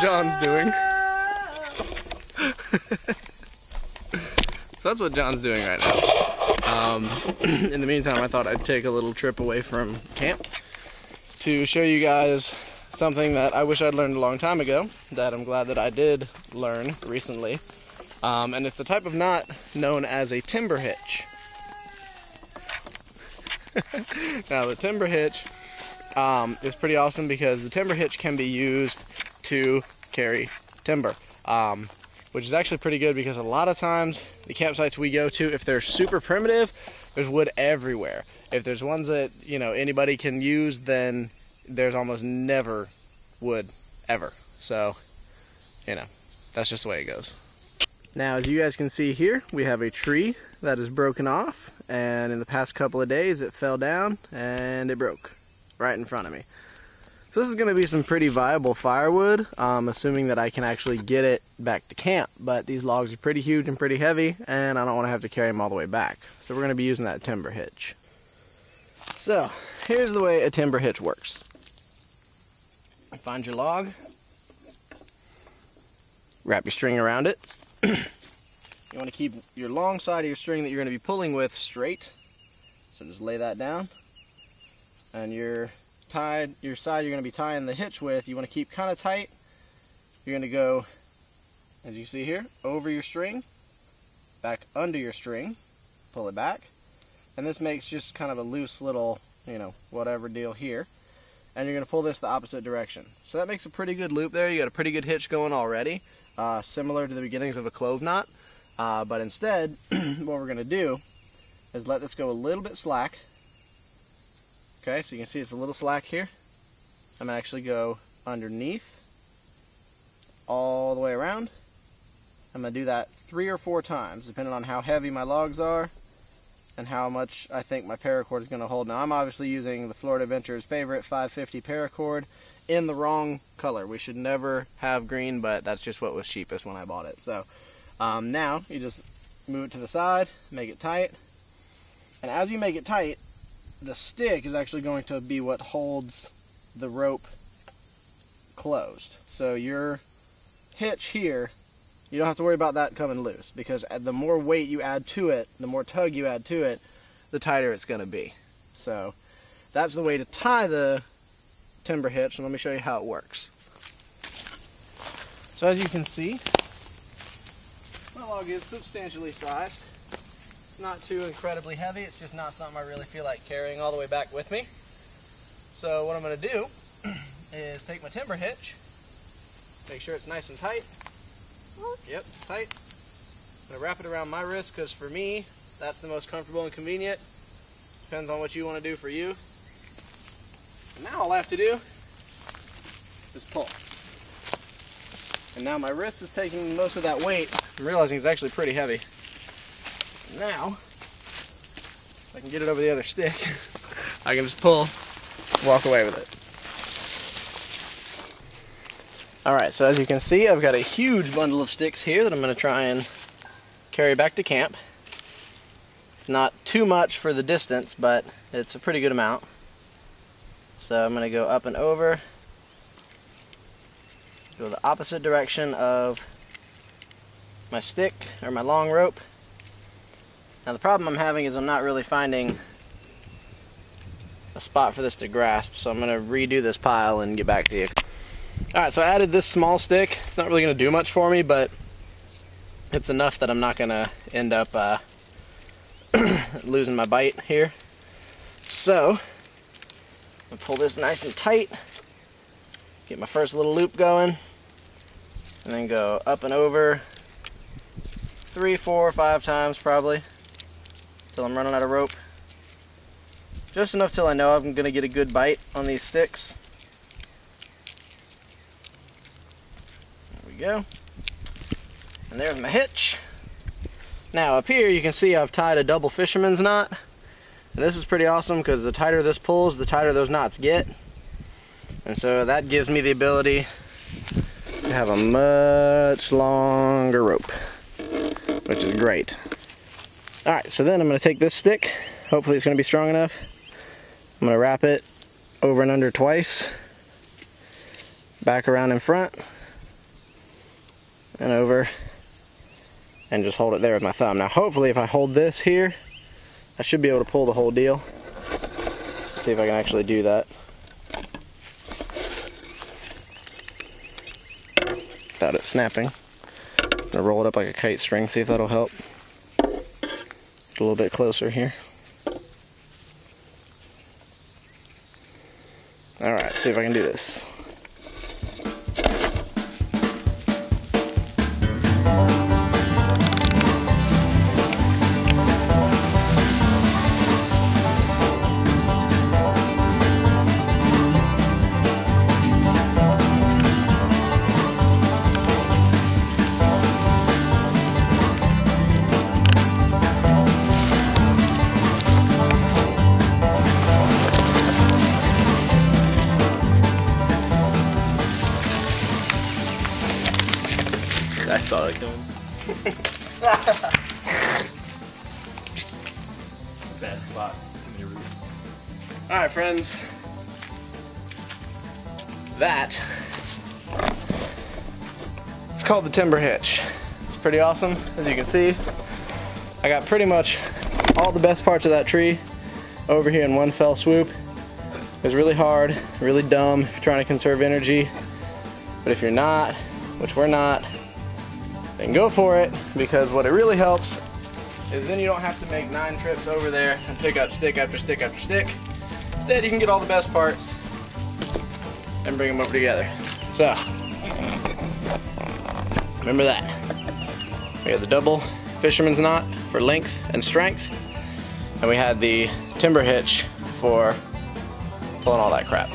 John's doing. So that's what John's doing right now. In the meantime, I thought I'd take a little trip away from camp to show you guys something that I wish I'd learned a long time ago, that I'm glad that I did learn recently. And it's the type of knot known as a timber hitch. Now, the timber hitch is pretty awesome because the timber hitch can be used to carry timber, which is actually pretty good because a lot of times the campsites we go to, if they're super primitive, there's wood everywhere. If there's ones that, you know, anybody can use, then there's almost never wood ever. So, you know, that's just the way it goes. Now, as you guys can see here, we have a tree that is broken off, and in the past couple of days it fell down and it broke right in front of me. So this is going to be some pretty viable firewood, assuming that I can actually get it back to camp. But these logs are pretty huge and pretty heavy, and I don't want to have to carry them all the way back. So we're going to be using that timber hitch. So here's the way a timber hitch works. Find your log, wrap your string around it. You want to keep your long side of your string that you're going to be pulling with straight. So just lay that down. And your side you're going to be tying the hitch with, you want to keep kind of tight. You're going to go, as you see here, over your string, back under your string, pull it back. And this makes just kind of a loose little, you know, whatever deal here. And you're going to pull this the opposite direction. So that makes a pretty good loop there. You got a pretty good hitch going already. Similar to the beginnings of a clove knot, but instead what we're going to do is let this go a little bit slack. Okay, so you can see it's a little slack here. I'm going to actually go underneath all the way around. I'm going to do that 3 or 4 times depending on how heavy my logs are and how much I think my paracord is going to hold. Now, I'm obviously using the Florida Adventure's favorite 550 paracord in the wrong color. We should never have green, but that's just what was cheapest when I bought it. So now you just move it to the side, make it tight, and as you make it tight, the stick is actually going to be what holds the rope closed. So your hitch here, you don't have to worry about that coming loose, because the more weight you add to it, the more tug you add to it, the tighter it's going to be. So that's the way to tie the timber hitch, and let me show you how it works. So as you can see, my log is substantially sized. It's not too incredibly heavy, it's just not something I really feel like carrying all the way back with me. So what I'm going to do is take my timber hitch, make sure it's nice and tight. Yep, tight. I'm going to wrap it around my wrist because for me, that's the most comfortable and convenient. Depends on what you want to do for you. And now all I have to do is pull. And now my wrist is taking most of that weight. I'm realizing it's actually pretty heavy. Now, if I can get it over the other stick, I can just pull, walk away with it. Alright, so as you can see, I've got a huge bundle of sticks here that I'm going to try and carry back to camp. It's not too much for the distance, but it's a pretty good amount. So I'm going to go up and over, go the opposite direction of my stick, or my long rope. Now the problem I'm having is I'm not really finding a spot for this to grasp, so I'm going to redo this pile and get back to you. Alright, so I added this small stick. It's not really going to do much for me, but it's enough that I'm not going to end up losing my bite here. So I'll pull this nice and tight, get my first little loop going, and then go up and over 3, 4, 5 times probably till I'm running out of rope. Just enough till I know I'm going to get a good bite on these sticks. There we go. And there's my hitch. Now up here you can see I've tied a double fisherman's knot. And this is pretty awesome because the tighter this pulls, the tighter those knots get. And so that gives me the ability to have a much longer rope, which is great. Alright, so then I'm going to take this stick, hopefully it's going to be strong enough. I'm going to wrap it over and under twice, back around in front, and over, and just hold it there with my thumb. Now hopefully if I hold this here, I should be able to pull the whole deal. Let's see if I can actually do that without it snapping. I'm gonna roll it up like a kite string, see if that'll help. Get a little bit closer here. Alright, see if I can do this. I saw it coming. Bad spot. Too many roots. Alright friends, that it's called the timber hitch. It's pretty awesome, as you can see. I got pretty much all the best parts of that tree over here in one fell swoop. It was really hard, really dumb if you're trying to conserve energy, but if you're not, which we're not, then go for it, because what it really helps is then you don't have to make 9 trips over there and pick up stick after stick after stick. Instead, you can get all the best parts and bring them over together. So, remember that. We had the double fisherman's knot for length and strength, and we had the timber hitch for pulling all that crap.